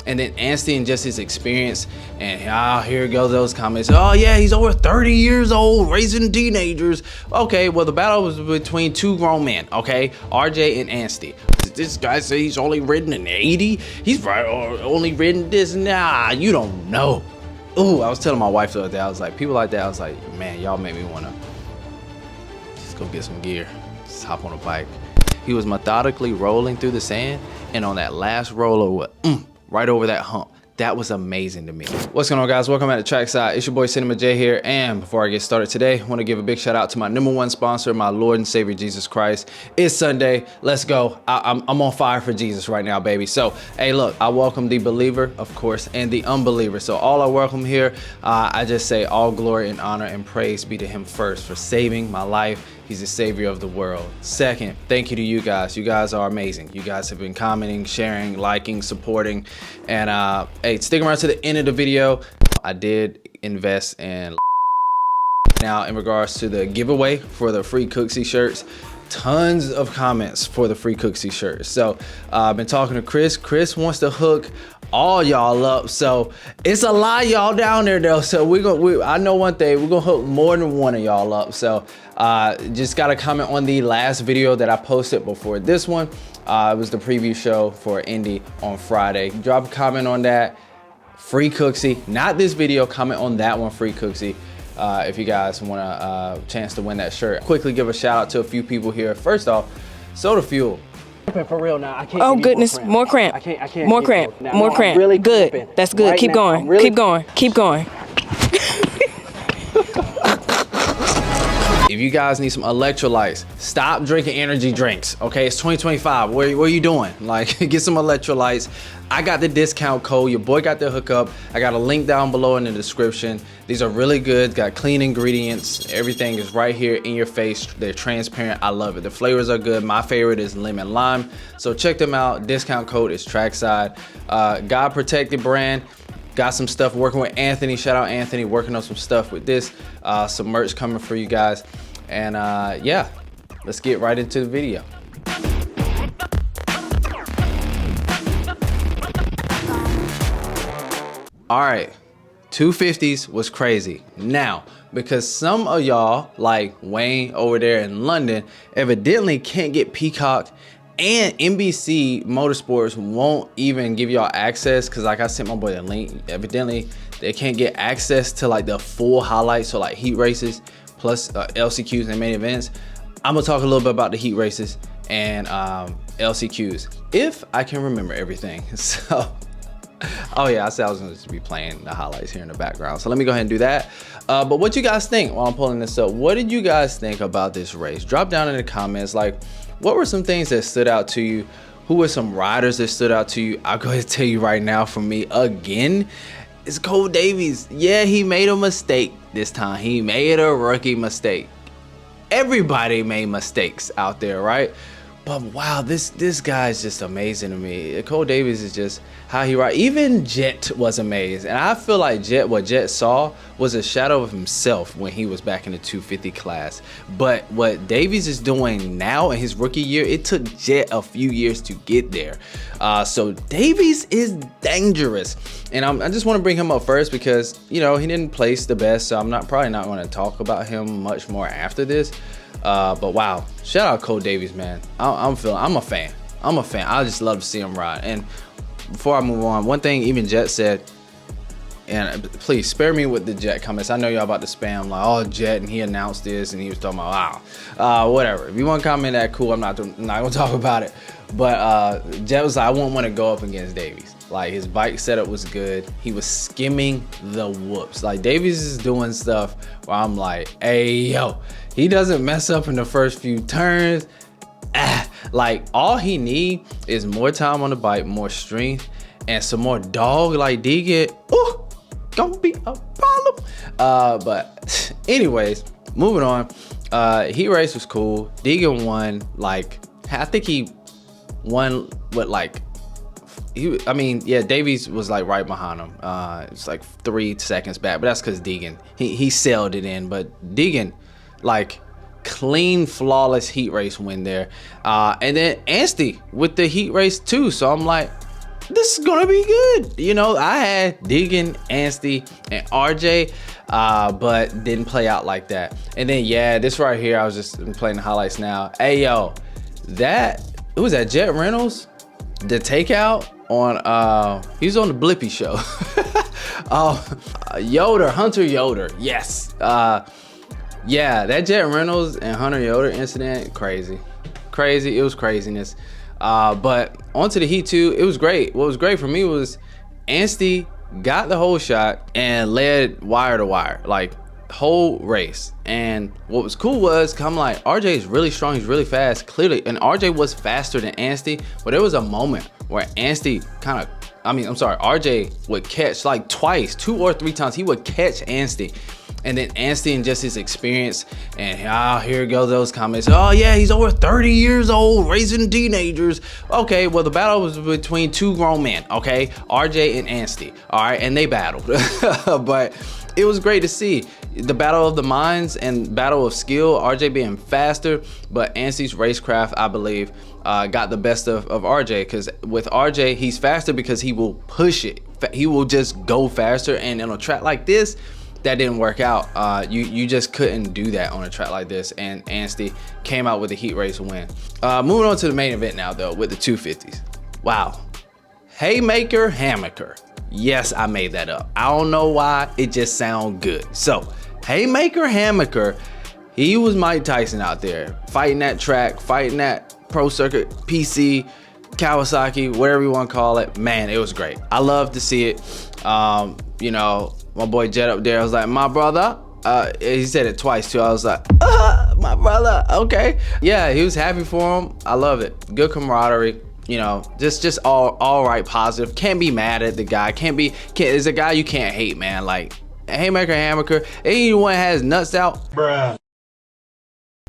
And then Anstey and just his experience, and here goes those comments. Oh yeah, he's over 30 years old, raising teenagers. Okay, well the battle was between two grown men, okay, RJ and Anstey. This guy says he's only ridden an 80. He's only ridden this. Nah, you don't know. Ooh, I was telling my wife the other day, I was like, people like that, I was like, man, y'all make me wanna just go get some gear, just hop on a bike. He was methodically rolling through the sand, and on that last roller, right over that hump. That was amazing to me. What's going on, guys? Welcome back to Trackside. It's your boy Cinema J here, and before I get started today, I want to give a big shout out to my #1 sponsor, my Lord and Savior Jesus Christ. It's Sunday. Let's go. I'm on fire for Jesus right now, baby. So, hey, look, I welcome the believer, of course, and the unbeliever. So all are welcome here. I just say all glory and honor and praise be to him first for saving my life. He's the savior of the world. Second, thank you to you guys. You guys are amazing. You guys have been commenting, sharing, liking, supporting, and hey, stick around to the end of the video. I did invest in now in regards to the giveaway for the free Cooksy shirts. Tons of comments for the free Cooksy shirts. So I've been talking to Chris. Chris wants to hook all y'all up, so it's a lot of y'all down there though. So I know one thing, we're gonna hook more than one of y'all up. So just gotta comment on the last video that I posted before this one. It was the preview show for Indy on Friday. Drop a comment on that. Free Cooksy, not this video. Comment on that one, free Cooksy. If you guys want a chance to win that shirt. Quickly give a shout out to a few people here. First off, Soda Fuel. For real now, I can't. Oh goodness, more cramp. I can't. More cramp. More cramp. Really good. Clipping. That's good. Right Keep now, going. really Keep going. Keep going. If you guys need some electrolytes, stop drinking energy drinks. Okay, it's 2025. What are you doing? Like, get some electrolytes. I got the discount code. Your boy got the hookup. I got a link down below in the description. These are really good. Got clean ingredients. Everything is right here in your face. They're transparent. I love it. The flavors are good. My favorite is lemon lime. So check them out. Discount code is Trackside. God Protected brand. Got some stuff working with Anthony. Shout out Anthony, working on some stuff with this. Some merch coming for you guys. And yeah, let's get right into the video. All right, 250s was crazy. Now, because some of y'all, like Wayne over there in London, evidently can't get Peacock, and NBC Motorsports won't even give y'all access, because like I sent my boy the link, evidently they can't get access to like the full highlights, so like heat races plus LCQs and main events. I'm gonna talk a little bit about the heat races and LCQs if I can remember everything. So oh yeah, I said I was going to be playing the highlights here in the background. So let me go ahead and do that. But what you guys think while I'm pulling this up? What did you guys think about this race? Drop down in the comments. Like, what were some things that stood out to you? Who were some riders that stood out to you? I'll go ahead and tell you right now, for me, again, it's Cole Davies. Yeah, he made a mistake this time. He made a rookie mistake. Everybody made mistakes out there, right? But wow, this guy is just amazing to me. Cole Davies is just how he rides. Even Jet was amazed, and I feel like what Jet saw was a shadow of himself when he was back in the 250 class. But what Davies is doing now in his rookie year, it took Jet a few years to get there. So Davies is dangerous, and I just want to bring him up first because, you know, he didn't place the best, so I'm probably not going to talk about him much more after this. But wow, shout out Cole Davies, man. I'm a fan. I just love to see him ride. And before I move on, one thing even Jet said, and please spare me with the Jet comments. I know y'all about to spam like, oh, Jet, and he announced this, and he was talking about, wow, whatever. If you want to comment that, cool. I'm not gonna talk about it. But Jet was like, I wouldn't want to go up against Davies. Like, his bike setup was good. He was skimming the whoops. Like, Davies is doing stuff where I'm like, hey, yo, he doesn't mess up in the first few turns. Like, all he need is more time on the bike, more strength, and some more dog like Deegan. Ooh, gonna be a problem. But anyways, moving on. Heat race was cool. Deegan won. Like, I think he won what, like, I mean, yeah, Davies was like right behind him. It's like 3 seconds back, but that's because Deegan, he sailed it in. But Deegan, like, clean, flawless heat race win there. And then Anstey with the heat race too. So I'm like, this is gonna be good. You know, I had Deegan, Ansty, and RJ, but didn't play out like that. And then yeah, this right here, I was just playing the highlights now. Hey yo, who was that, Jet Reynolds? The takeout on he was on the Blippy show. Hunter Yoder, yes. Yeah, that Jet Reynolds and Hunter Yoder incident, crazy, it was craziness. But onto the Heat 2, it was great. What was great for me was Ansty got the whole shot and led wire to wire, like whole race. And what was cool was, I'm like, RJ is really strong, he's really fast, clearly, and RJ was faster than Ansty, but there was a moment where Ansty RJ would catch like twice, 2 or 3 times, he would catch Ansty. And then Ansty and just his experience, and here goes those comments. Oh yeah, he's over 30 years old, raising teenagers. Okay, well the battle was between 2 grown men, okay? RJ and Ansty, all right? And they battled. But it was great to see the battle of the minds and battle of skill, RJ being faster, but Ansty's racecraft, I believe, got the best of RJ, because with RJ, he's faster because he will push it. He will just go faster, and on a track like this, that didn't work out. You just couldn't do that on a track like this, and Ansty came out with a heat race win. Moving on to the main event now though, with the 250s. Wow. Haymaker, Hammaker. Yes, I made that up. I don't know why, it just sounds good. So, Haymaker, Hammaker, he was Mike Tyson out there, fighting that track, fighting that pro circuit, PC, Kawasaki, whatever you want to call it. Man, it was great. I love to see it. You know, my boy Jet up there was like, my brother. He said it twice too. I was like, my brother, okay. Yeah, he was happy for him. I love it. Good camaraderie. You know, just all right, positive. Can't be mad at the guy. There's a guy you can't hate, man. Like Haymaker, Hammaker. Anyone has nuts out, bruh.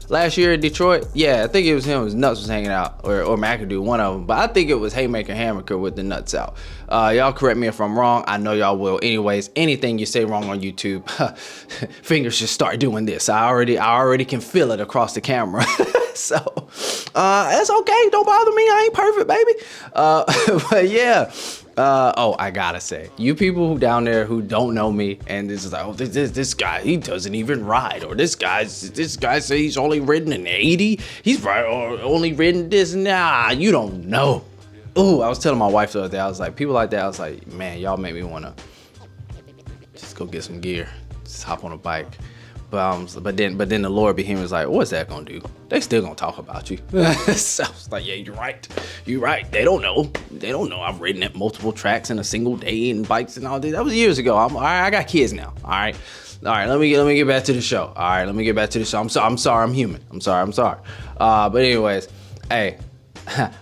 Last year in Detroit, yeah, I think it was him. His nuts was hanging out, or McAdoo, one of them. But I think it was Haymaker, Hammaker with the nuts out. Y'all correct me if I'm wrong. I know y'all will. Anyways, anything you say wrong on YouTube, fingers just start doing this. I already can feel it across the camera. So that's okay. Don't bother me. I ain't perfect, baby. But yeah. I gotta say, you people who down there who don't know me, and this is like, oh, this guy, he doesn't even ride, or this guy say he's only ridden an 80, he's only ridden this. Nah, you don't know. Ooh, I was telling my wife the other day, I was like, people like that, I was like, man, y'all make me wanna just go get some gear, just hop on a bike. But then the Lord behind was like, what's that gonna do? They still gonna talk about you. So I was like, yeah, you're right. They don't know. I've ridden at multiple tracks in a single day and bikes and all that. That was years ago. All right, I got kids now. All right. Let me get back to the show. All right, let me get back to the show. I'm sorry. I'm human. I'm sorry. But anyways, hey,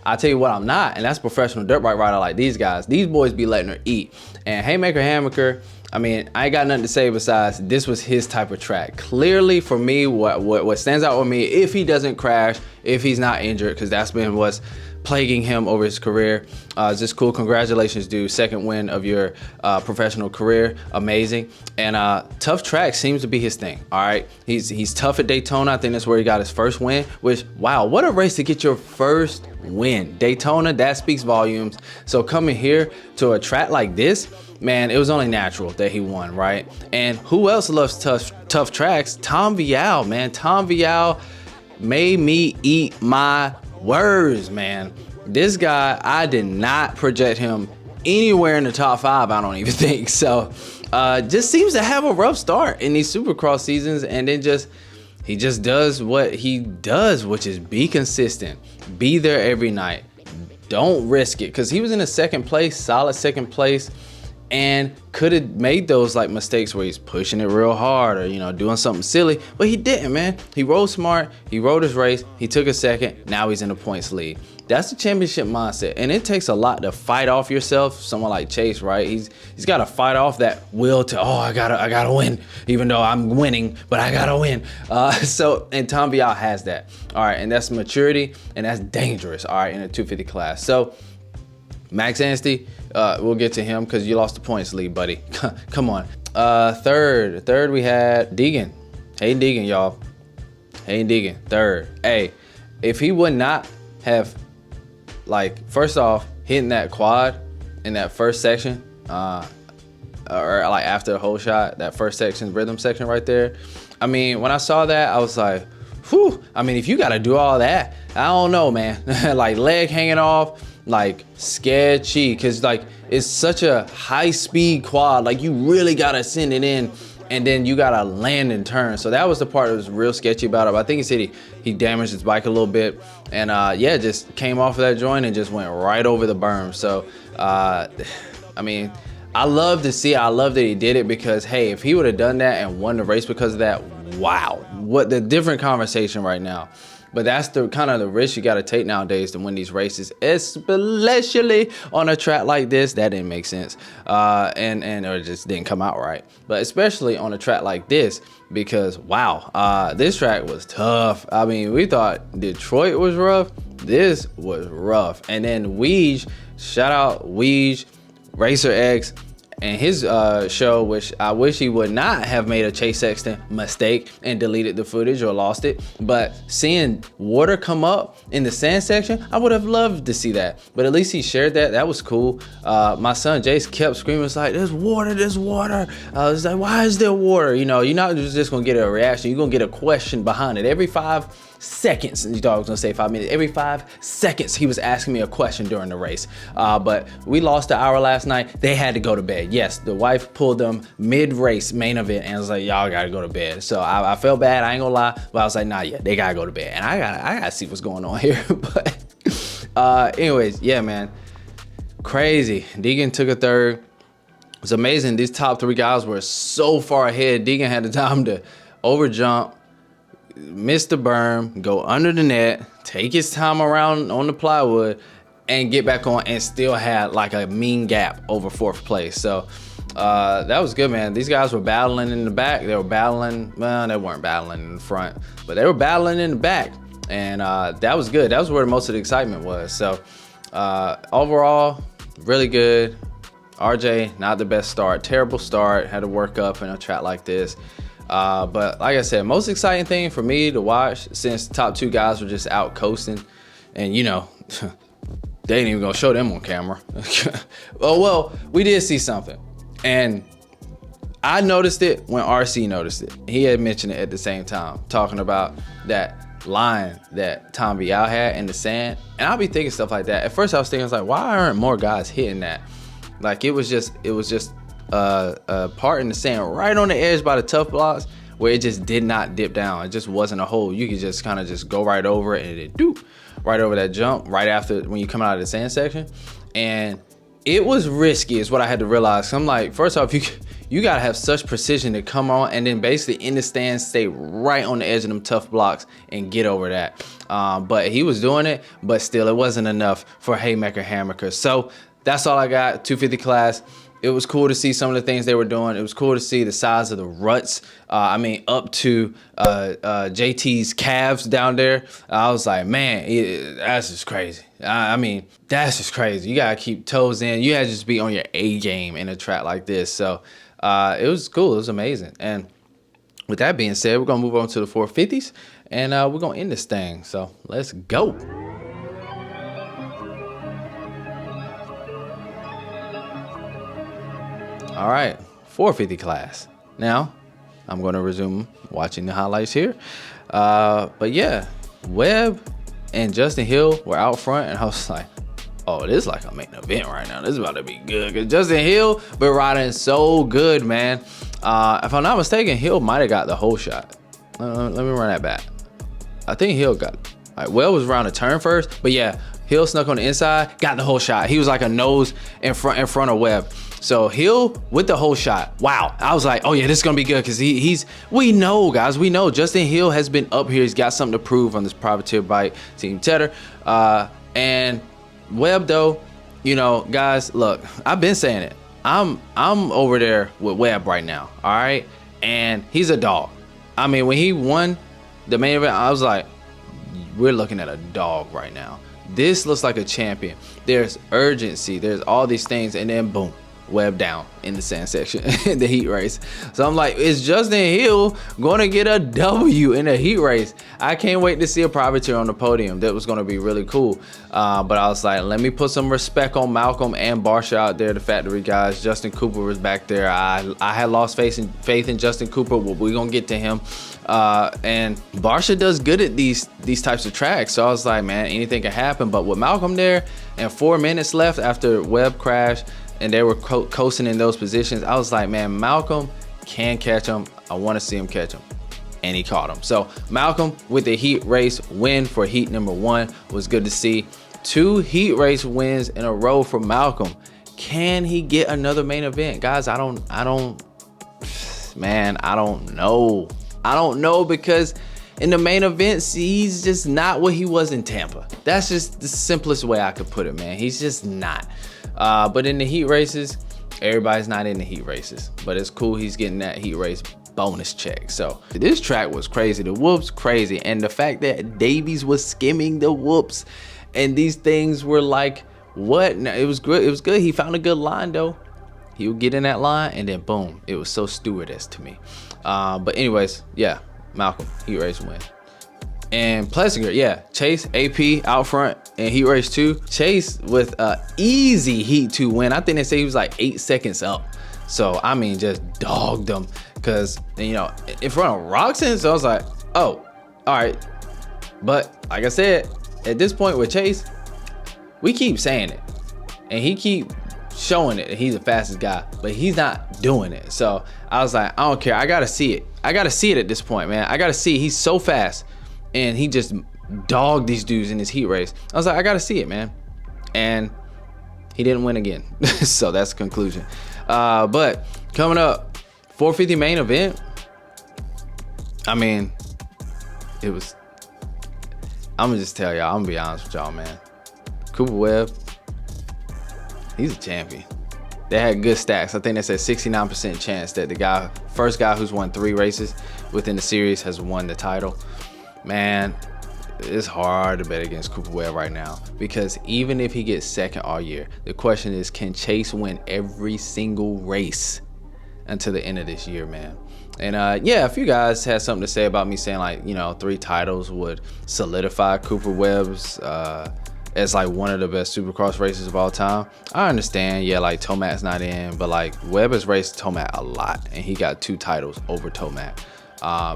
I'll tell you what I'm not, and that's professional dirt bike rider like these guys. These boys be letting her eat. And Haymaker, Hammaker, I mean, I ain't got nothing to say besides this was his type of track. Clearly for me, what stands out with me, if he doesn't crash, if he's not injured, because that's been what's plaguing him over his career. It's just cool. Congratulations, dude. Second win of your professional career. Amazing. And tough track seems to be his thing. All right. He's tough at Daytona. I think that's where he got his first win, which, wow, what a race to get your first win. Daytona, that speaks volumes. So coming here to a track like this, man, it was only natural that he won, right? And who else loves tough tracks? Tom Vialle, man. Tom Vialle made me eat my words, man. This guy, I did not project him anywhere in the top 5, I don't even think. So just seems to have a rough start in these Supercross seasons, and then he just does what he does, which is be consistent, be there every night, don't risk it, because he was in a second place, solid second place, and could have made those like mistakes where he's pushing it real hard or, you know, doing something silly, but he didn't, man. He rode smart, he rode his race, he took a second, now he's in the points lead. That's the championship mindset, and it takes a lot to fight off yourself. Someone like Chase, right? He's got to fight off that will to, I gotta win, even though I'm winning, but I gotta win. And Tom Vialle has that, all right, and that's maturity, and that's dangerous, all right, in a 250 class. So Max Ansty, we'll get to him because you lost the points lead, buddy. Come on. Third we had Deegan. Hey Deegan, y'all. Hey Deegan, third. Hey, if he would not have, like, first off, hitting that quad, in that first section, or like after the whole shot, that first section, rhythm section right there. I mean, when I saw that, I was like, whew. I mean, if you got to do all that, I don't know, man. Like leg hanging off, like sketchy, because like it's such a high speed quad. Like you really got to send it in, and then you got to land and turn. So that was the part that was real sketchy about it. But I think he said he damaged his bike a little bit, and yeah, just came off of that joint and just went right over the berm. So I mean, I love to see it. I love that he did it, because hey, if he would have done that and won the race because of that, wow, what the different conversation right now. But that's the kind of the risk you got to take nowadays to win these races, especially on a track like this. That didn't make sense, or it just didn't come out right. But especially on a track like this, because wow, this track was tough. I mean, we thought Detroit was rough. This was rough. And then Weege, shout out Weege, Racer X, and his show, which I wish he would not have made a Chase Sexton mistake and deleted the footage or lost it. But seeing water come up in the sand section, I would have loved to see that. But at least he shared that. That was cool. My son Jace kept screaming, it's like, there's water, there's water. I was like, why is there water? You know, you're not just gonna get a reaction, you're gonna get a question behind it. Every 5 seconds, and you thought I was gonna say 5 minutes, every 5 seconds he was asking me a question during the race. But we lost an hour last night. They had to go to bed. Yes, the wife pulled them mid-race main event and was like, y'all gotta go to bed. So I felt bad, I ain't gonna lie, but I was like, nah, yeah, they gotta go to bed. And I gotta see what's going on here. But anyways, yeah, man, crazy. Deegan took a third. It's amazing. These top 3 guys were so far ahead. Deegan had the time to over jump, miss the berm, go under the net, take his time around on the plywood, and get back on, and still had like a mean gap over 4th place. So that was good, man. These guys were battling in the back. They were battling, well, they weren't battling in the front, but they were battling in the back. And that was good. That was where most of the excitement was. So overall, really good. RJ, not the best start. Terrible start. Had to work up in a track like this. But like I said, most exciting thing for me to watch, since the top 2 guys were just out coasting, and you know, they ain't even gonna show them on camera. Oh well, we did see something, and I noticed it when RC noticed it. He had mentioned it at the same time, talking about that line that Tom Vialle had in the sand. And I'll be thinking stuff like that. At first I was thinking, I was like, why aren't more guys hitting that? Like it was just a part in the sand right on the edge by the tough blocks where it just did not dip down. It just wasn't a hole. You could just kind of just go right over it, and it do right over that jump right after when you come out of the sand section. And it was risky is what I had to realize. I'm like, first off, you gotta have such precision to come on and then basically in the stand stay right on the edge of them tough blocks and get over that. But he was doing it, but still it wasn't enough for Haymaker Hammaker. So that's all I got. 250 class. It was cool to see some of the things they were doing. It was cool to see the size of the ruts. I mean, up to JT's calves down there. I was like, man, that's just crazy. I mean, that's just crazy. You gotta keep toes in. You gotta just be on your A game in a track like this. So it was cool. It was amazing. And with that being said, we're gonna move on to the 450s, and we're gonna end this thing. So let's go. All right, 450 class. Now, I'm going to resume watching the highlights here. But yeah, Webb and Justin Hill were out front, and I was like, oh, this is like a main event right now. This is about to be good. Because Justin Hill been riding so good, man. If I'm not mistaken, Hill might have got the whole shot. Let me run that back. I think Hill got it. All right, Webb was around the turn first, but yeah, Hill snuck on the inside, got the whole shot. He was like a nose in front of Webb. So Hill with the whole shot. Wow. I was like, oh yeah, this is gonna be good, because we know, guys, we know Justin Hill has been up here. He's got something to prove on this privateer bike, Team Tedder. And Webb though, you know, guys, look, I've been saying it. I'm over there with Webb right now, all right? And he's a dog. I mean, when he won the main event, I was like, we're looking at a dog right now. This looks like a champion. There's urgency. There's all these things, and then boom, Webb down in the sand section in the heat race. So I'm like, is Justin Hill going to get a W in a heat race? I can't wait to see a privateer on the podium. That was going to be really cool. But I was like, let me put some respect on Malcolm and Barsha out there, the factory guys. Justin Cooper was back there. I had lost faith in Justin Cooper. Well, we're going to get to him. And Barsha does good at these types of tracks. So I was like, man, anything can happen. But with Malcolm there and 4 minutes left after Webb crashed, and they were coasting in those positions, I was like, man, Malcolm can catch him. I want to see him catch him. And he caught him. So Malcolm with the heat race win for heat number 1 was good to see. 2 heat race wins in a row for Malcolm. Can he get another main event? Guys, I don't know. I don't know, because in the main events, he's just not what he was in Tampa. That's just the simplest way I could put it, man. He's just not. But in the heat races, everybody's not in the heat races. But it's cool he's getting that heat race bonus check. So this track was crazy. The whoops crazy. And the fact that Davies was skimming the whoops and these things were like, what? No, it was good. It was good. He found a good line though. He would get in that line and then boom. It was so stewardess to me. But anyways, yeah, Malcolm, heat race win. And Plessinger, yeah, Chase, AP out front in heat race 2. Chase with a easy heat 2 win. I think they say he was like 8 seconds up. So, I mean, just dogged him because, you know, in front of Roxon. So I was like, oh, all right. But like I said, at this point with Chase, we keep saying it and he keep showing it that he's the fastest guy, but he's not doing it. So I was like, I don't care. I got to see it. I got to see it at this point, man. I got to see. He's so fast. And he just dogged these dudes in this heat race. I was like, I gotta see it, man. And he didn't win again. So that's the conclusion. But coming up, 450 main event. I mean, it was, I'm gonna just tell y'all, I'm gonna be honest with y'all, man. Cooper Webb, he's a champion. They had good stacks. I think they said 69% chance that the first guy who's won 3 races within the series has won the title. Man, it's hard to bet against Cooper Webb right now, because even if he gets second all year, the question is, can Chase win every single race until the end of this year, man? And yeah, a few guys had something to say about me saying, like, you know, 3 titles would solidify Cooper Webb's as like one of the best Supercross races of all time. I understand, yeah, like Tomac's not in, but like Webb has raced Tomac a lot and he got 2 titles over Tomac.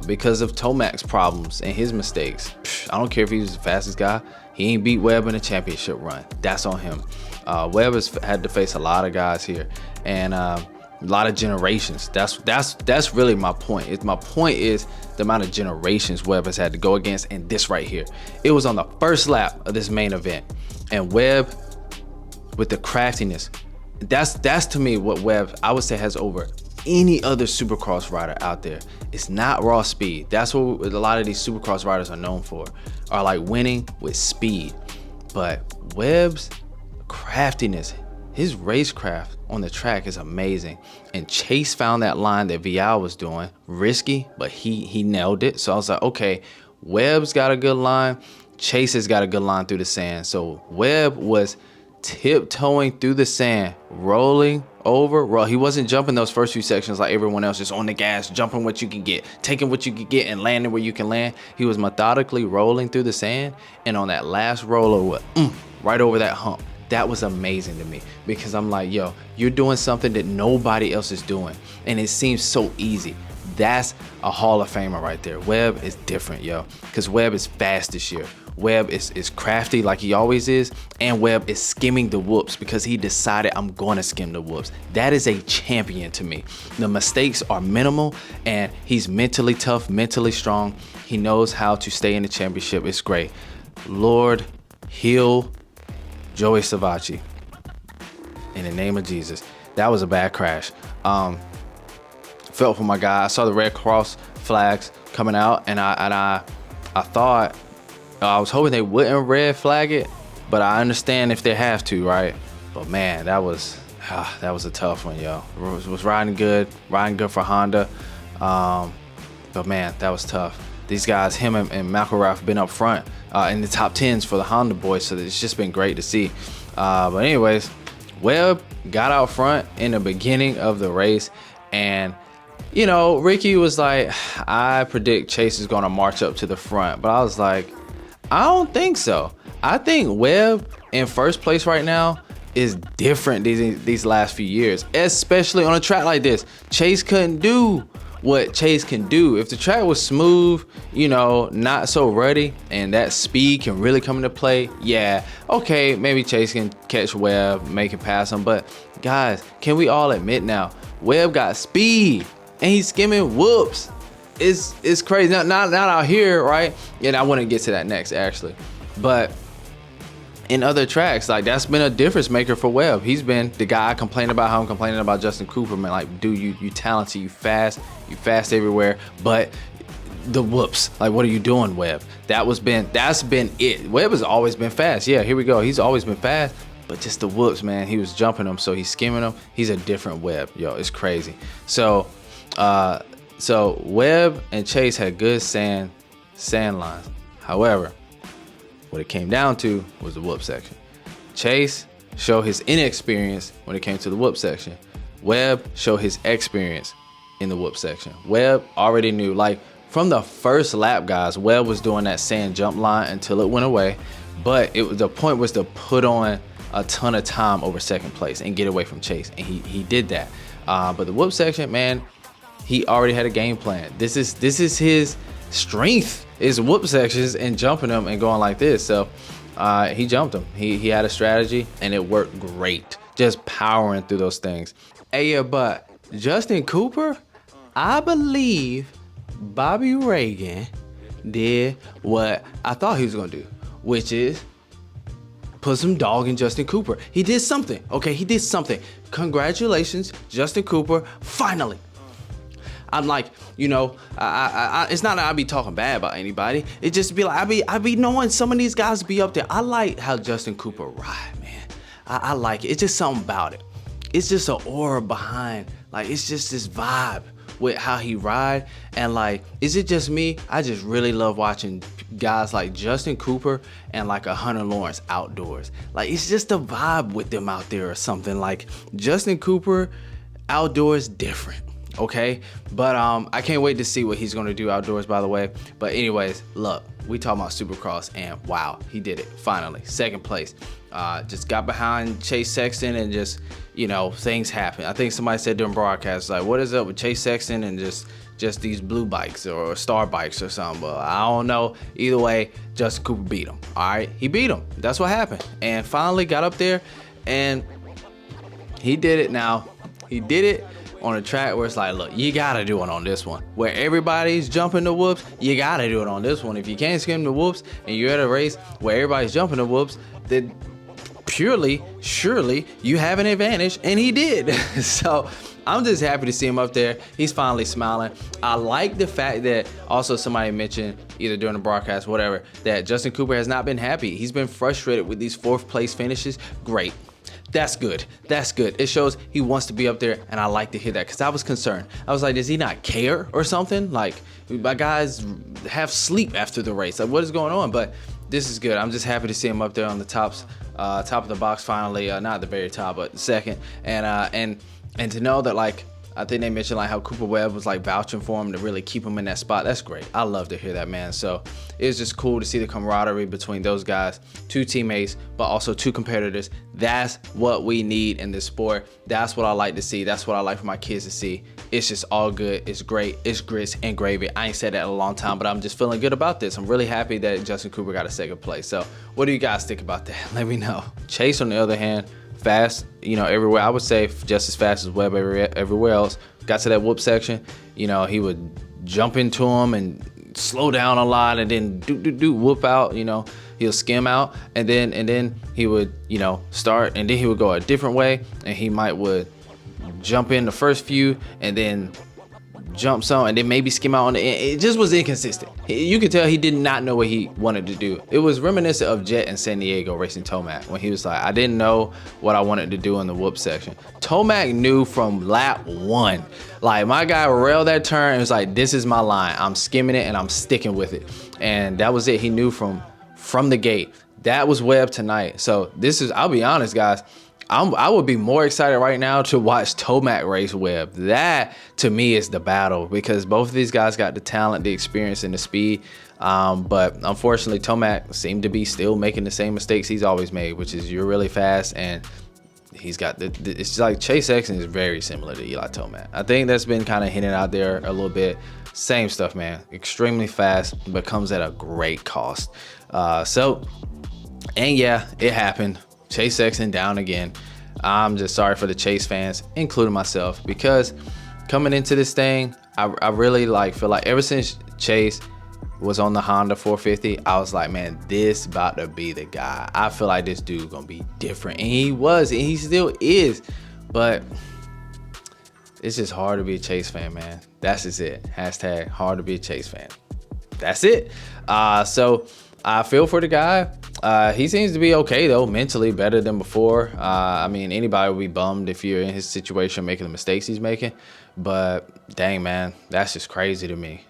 Because of Tomac's problems and his mistakes. I don't care if he was the fastest guy. He ain't beat Webb in a championship run. That's on him. Webb has had to face a lot of guys here and a lot of generations. That's really my point. My point is the amount of generations Webb has had to go against. And this right here, it was on the first lap of this main event, and Webb with the craftiness. That's to me what Webb, I would say, has over any other Supercross rider out there. It's not raw speed. That's what a lot of these Supercross riders are known for, are like winning with speed. But Webb's craftiness, his racecraft on the track is amazing. And Chase found that line that Vialle was doing risky, but he nailed it. So I was like, okay, Webb's got a good line. Chase has got a good line through the sand. So Webb was tiptoeing through the sand, rolling over. He wasn't jumping those first few sections like everyone else, just on the gas, jumping what you can get, taking what you can get, and landing where you can land. He was methodically rolling through the sand, and on that last roller, right over that hump. That was amazing to me, because I'm like, yo, you're doing something that nobody else is doing, and it seems so easy. That's a Hall of Famer right there. Webb is different, yo, because Webb is fast this year. Webb is crafty like he always is, and Webb is skimming the whoops because he decided, I'm going to skim the whoops. That is a champion to me. The mistakes are minimal, and he's mentally tough, mentally strong. He knows how to stay in the championship. It's great. Lord, heal Joey Savacci in the name of Jesus. That was a bad crash. Felt for my guy. I saw the Red Cross flags coming out, and I thought, I was hoping they wouldn't red flag it, but I understand if they have to, right? But man, that was a tough one, yo. Was riding good for Honda. But man, that was tough. These guys, him and McElrath, have been up front in the top 10s for the Honda boys, so it's just been great to see. But anyways, Webb got out front in the beginning of the race, and you know, Ricky was like, I predict Chase is gonna march up to the front, but I was like, I don't think so. I think Webb in first place right now is different these last few years, especially on a track like this. Chase couldn't do what Chase can do. If the track was smooth, you know, not so ruddy, and that speed can really come into play, yeah, okay, maybe Chase can catch Webb, make it pass him. But guys, can we all admit now, Webb got speed and he's skimming whoops. It's crazy. Not out here, right? And I want to get to that next actually, but in other tracks, like that's been a difference maker for Webb. He's been the guy I complain about how I'm complaining about Justin Cooper, man. Like, dude, you talented, you fast everywhere, but the whoops, like, what are you doing, Webb? That's been it. Webb has always been fast. Yeah, here we go. He's always been fast, but just the whoops, man. He was jumping them, so he's skimming them. He's a different Webb, yo. It's crazy. So Webb and Chase had good sand lines. However, what it came down to was the whoop section. Chase showed his inexperience when it came to the whoop section. Webb showed his experience in the whoop section. Webb already knew, like from the first lap, guys, Webb was doing that sand jump line until it went away. But the point was to put on a ton of time over second place and get away from Chase, and he did that. But the whoop section, man, he already had a game plan. This is his strength, is whoop sections and jumping them and going like this. So he jumped them. He had a strategy and it worked great, just powering through those things. Hey, yeah, but Justin Cooper, I believe Bobby Reagan did what I thought he was gonna do, which is put some dog in Justin Cooper. He did something. Okay, he did something. Congratulations, Justin Cooper, finally. I'm like, you know, it's not that I be talking bad about anybody. It just be like, I be knowing some of these guys be up there. I like how Justin Cooper ride, man. I like it. It's just something about it. It's just an aura behind, like, it's just this vibe with how he ride. And like, is it just me? I just really love watching guys like Justin Cooper and like a Hunter Lawrence outdoors. Like, it's just a vibe with them out there or something. Like, Justin Cooper outdoors different. Okay, but I can't wait to see what he's gonna do outdoors, by the way. But anyways, look, we talking about Supercross, and wow, he did it finally. Second place. Just got behind Chase Sexton, and just, you know, things happen. I think somebody said during broadcast, like, what is up with Chase Sexton and just these blue bikes or star bikes or something? But I don't know. Either way, Justin Cooper beat him. All right, he beat him. That's what happened. And finally got up there, and he did it. Now he did it on a track where it's like, look, you gotta do it on this one. Where everybody's jumping the whoops, you gotta do it on this one. If you can't skim the whoops and you're at a race where everybody's jumping the whoops, then surely you have an advantage, and he did. So I'm just happy to see him up there. He's finally smiling. I like the fact that also somebody mentioned, either during the broadcast, whatever, that Justin Cooper has not been happy. He's been frustrated with these fourth place finishes. Great. That's good. That's good. It shows he wants to be up there, and I like to hear that, because I was concerned. I was like, does he not care or something? Like, my guys have sleep after the race. Like, what is going on? But this is good. I'm just happy to see him up there on the top of the box finally. Not the very top, but second. And to know that, like, I think they mentioned like how Cooper Webb was like vouching for him to really keep him in that spot. That's great. I love to hear that, man. So it's just cool to see the camaraderie between those guys, two teammates, but also two competitors. That's what we need in this sport. That's what I like to see. That's what I like for my kids to see. It's just all good. It's great. It's grits and gravy. I ain't said that in a long time, but I'm just feeling good about this. I'm really happy that Justin Cooper got a second place. So what do you guys think about that? Let me know. Chase, on the other hand, fast, you know, everywhere. I would say just as fast as Webb everywhere else. Got to that whoop section, you know, he would jump into him and slow down a lot, and then whoop out, you know, he'll skim out, and then he would, you know, start, and then he would go a different way, and he would jump in the first few and then jump some, and then maybe skim out on the end. It just was inconsistent. You could tell he did not know what he wanted to do. It was reminiscent of Jet in San Diego racing Tomac, when he was like, I didn't know what I wanted to do in the whoop section. Tomac knew from lap 1. Like, my guy railed that turn and was like, this is my line. I'm skimming it and I'm sticking with it. And that was it. He knew from the gate. That was Webb tonight. So this is, I'll be honest, guys, I would be more excited right now to watch Tomac race Webb. That to me is the battle, because both of these guys got the talent, the experience, and the speed. But unfortunately, Tomac seemed to be still making the same mistakes he's always made, which is you're really fast, and he's got it's like Chase Sexton is very similar to Eli Tomac. I think that's been kind of hinted out there a little bit. Same stuff, man. Extremely fast, but comes at a great cost. And yeah, it happened. Chase Sexton down again. I'm just sorry for the Chase fans, including myself, because coming into this thing, I really feel like ever since Chase was on the Honda 450, I was like, man, this about to be the guy. I feel like this dude gonna be different, and he was, and he still is. But it's just hard to be a Chase fan, man. That's just it. Hashtag hard to be a Chase fan. That's it. So I feel for the guy. He seems to be okay though, mentally better than before. I mean, anybody would be bummed if you're in his situation making the mistakes he's making. But dang, man, that's just crazy to me.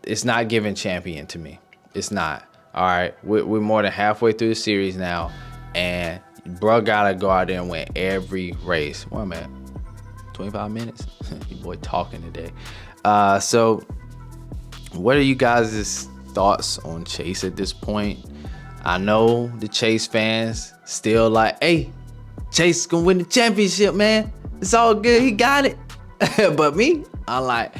It's not giving champion to me. It's not. All right, we're more than halfway through the series now, and bro gotta go out there and win every race. Where I'm at, 25 minutes. Your boy talking today. So what are you guys' thoughts on Chase at this point? I know the Chase fans still like, hey, Chase is gonna win the championship, man. It's all good, he got it. But me, I'm like,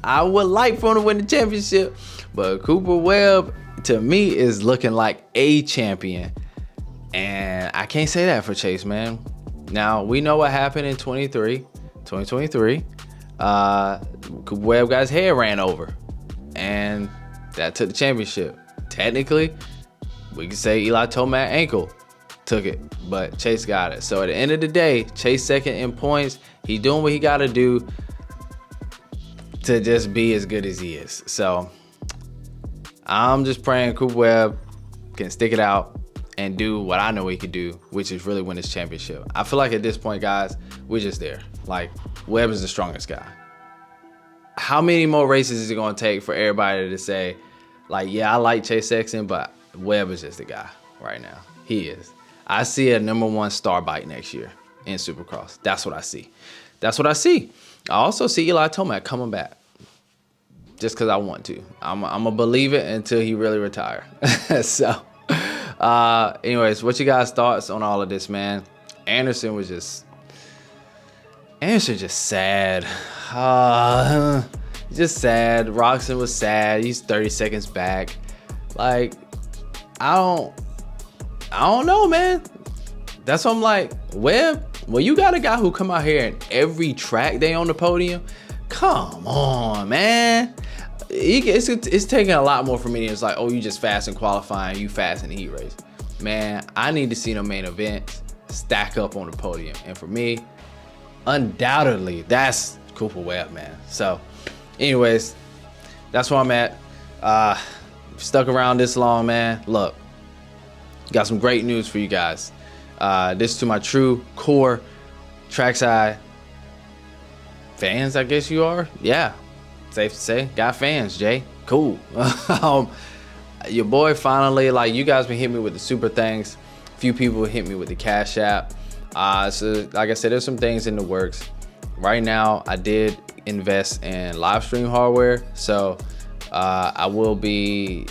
I would like for him to win the championship, but Cooper Webb to me is looking like a champion, and I can't say that for Chase, man. Now we know what happened in 2023. Cooper Webb got his head ran over, and that took the championship. Technically, we can say Eli Tomac ankle took it, but Chase got it. So at the end of the day, Chase second in points. He's doing what he got to do to just be as good as he is. So I'm just praying Cooper Webb can stick it out and do what I know he could do, which is really win this championship. I feel like at this point, guys, we're just there. Like, Webb is the strongest guy. How many more races is it going to take for everybody to say, like, yeah, I like Chase Sexton, but Webb is just the guy right now. He is. I see a #1 star bike next year in Supercross. That's what I see. That's what I see. I also see Eli Tomac coming back just because I want to. I'm going to believe it until he really retire. So, anyways, what you guys' thoughts on all of this, man? Anderson just sad. Just sad. Roxon was sad. He's 30 seconds back. Like, I don't know, man. That's what I'm like, Webb, well, you got a guy who come out here and every track day on the podium. Come on, man. It's taking a lot more for me. It's like, oh, you just fast in qualifying, you fast in the heat race. Man, I need to see the main events stack up on the podium. And for me, undoubtedly, that's Cooper Webb, man. So, anyways, that's where I'm at. Stuck around this long, man. Look, got some great news for you guys. This to my true core trackside fans, I guess you are. Yeah, safe to say, got fans, Jay. Cool. Your boy finally, like, you guys been hitting me with the super thanks. A few people hit me with the Cash App. So like I said, there's some things in the works. Right now, I did invest in live stream hardware, so I will be.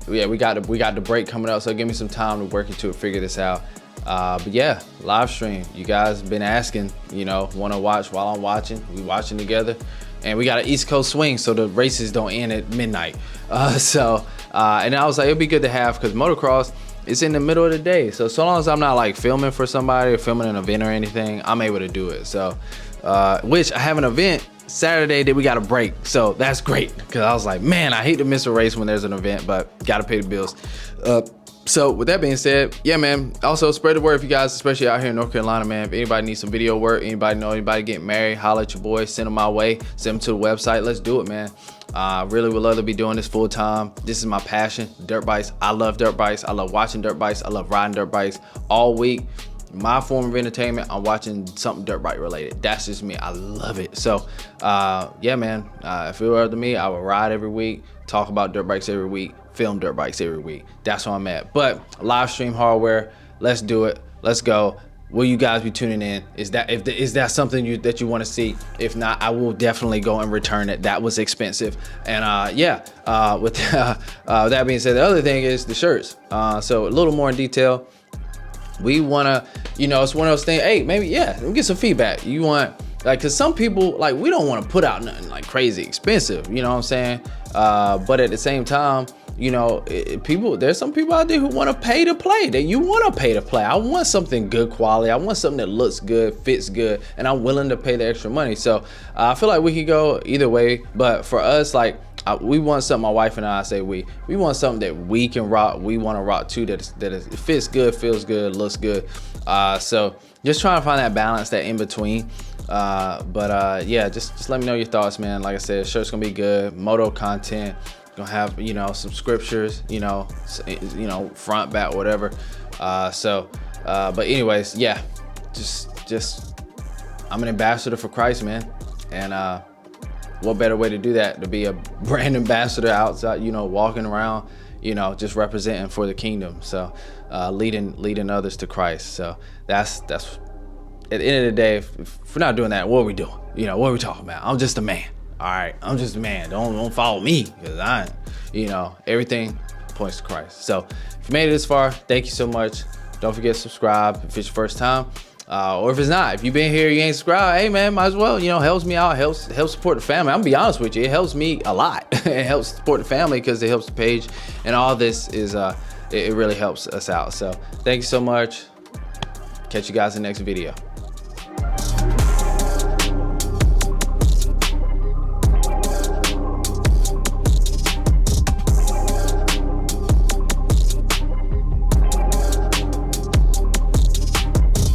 Yeah, we got the break coming up, so give me some time to work into it, figure this out. But yeah, live stream. You guys been asking, want to watch while I'm watching. We watching together, and we got an East Coast swing, so the races don't end at midnight. And I was like, it'd be good to have, because motocross is in the middle of the day. So long as I'm not like filming for somebody or filming an event or anything, I'm able to do it. So, which I have an event Saturday that we got a break, so that's great, because I was like, man, I hate to miss a race when there's an event, but gotta pay the bills. So with that being said, yeah, man, also spread the word if you guys, especially out here in North Carolina, man. If anybody needs some video work, anybody know anybody getting married, holler at your boy, send them my way, send them to the website. Let's do it, man. Really would love to be doing this full time. This is my passion, dirt bikes. I love dirt bikes. I love watching dirt bikes. I love riding dirt bikes all week. My form of entertainment, I'm watching something dirt bike related. That's just me. I love it. So, yeah, man, if it were up to me, I would ride every week, talk about dirt bikes every week, film dirt bikes every week. That's where I'm at. But live stream hardware, let's do it. Let's go. will you guys be tuning in? Is that something that you want to see? If not, I will definitely go and return it. That was expensive. And with that being said, the other thing is the shirts. So a little more in detail. We want to, it's one of those things. Hey, maybe, we get some feedback. You want, like, cause some people, like, we don't want to put out nothing like crazy expensive, you know what I'm saying? But at the same time, there's some people out there who want to pay to play. That you want to pay to play. I want something good quality. I want something that looks good, fits good, and I'm willing to pay the extra money. So I feel like we could go either way. But for us, like, we want something. My wife and I say we want something that we can rock. We want to rock too. That fits good, feels good, looks good. So just trying to find that balance, that in between. Just let me know your thoughts, man. Like I said, shirt's gonna be good. Moto content. Gonna have some scriptures, front, back, whatever. But anyways, just I'm an ambassador for Christ, man. And what better way to do that, to be a brand ambassador outside, walking around, just representing for the kingdom. So leading others to Christ. So that's at the end of the day, if we're not doing that, what are we doing? What are we talking about? I'm just a man. All right, I'm just a man. Don't follow me, because everything points to Christ. So if you made it this far, thank you so much. Don't forget to subscribe if it's your first time, or if it's not. If you've been here, you ain't subscribed, hey man, might as well. Helps me out, helps support the family. I'm gonna be honest with you, it helps me a lot. It helps support the family because it helps the page, and all this is it really helps us out. So thank you so much. Catch you guys in the next video.